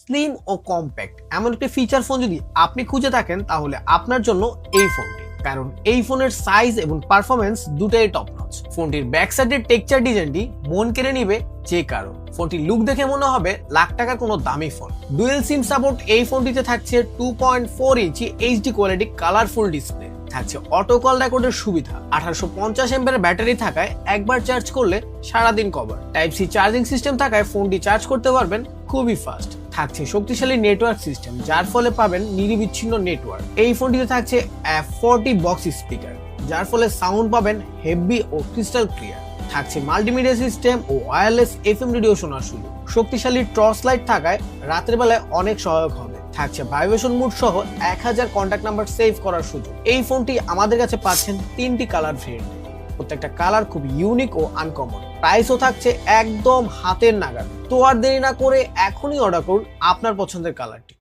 Slim ও compact এমন একটি feature phone যদি আপনি খুঁজে থাকেন তাহলে আপনার জন্য এই ফোনটি, কারণ এই ফোনের সাইজ এবং পারফরমেন্স দুটাই টপ নচ। ফোনটির ব্যাক সাইডের টেক্সচার ডিজাইনটি মন কেড়ে নিবে যে কারো। ফোনটির লুক দেখে মনে হবে লাখ টাকার কোনো দামি ফোন। ডুয়েল সিম সাপোর্ট এই ফোনটিতে থাকছে 2.4 ইঞ্চি এইচডি কোয়ালিটি কালারফুল ডিসপ্লে, থাকছে অটো কল রেকর্ডের সুবিধা, 1850 এমপিএর ব্যাটারি থাকায় একবার চার্জ করলে সারাদিন cover, type C charging system থাকায় ফোনটি চার্জ করতে পারবেন খুবই ফাস্ট, থাকছে শক্তিশালী নেটওয়ার্ক সিস্টেম যার ফলে পাবেন নিরবিচ্ছিন্ন নেটওয়ার্ক। এই ফোনটিতে থাকছে F40 বক্স স্পিকার যার ফলে সাউন্ড পাবেন হেভি ও ক্রিস্টাল ক্লিয়ার, থাকছে মাল্টিমিডিয়া সিস্টেম ও ওয়্যারলেস এফএম রেডিও শোনার সুযোগ, শক্তিশালী টর্চ লাইট থাকায় রাতের বেলায় অনেক সহায়ক হবে, থাকছে ভাইব্রেশন মোড সহ 1000 কন্ট্যাক্ট নাম্বার সেভ করার সুযোগ। এই ফোনটি আমাদের কাছে পাচ্ছেন 3টি কালার ভেরিয়েন্ট, প্রত্যেকটা কালার খুব ইউনিক ও আনকমন, প্রাইসও থাকছে একদম হাতের নাগাল। তো আর দেরি না করে এখনই অর্ডার করুন আপনার পছন্দের কালারটি।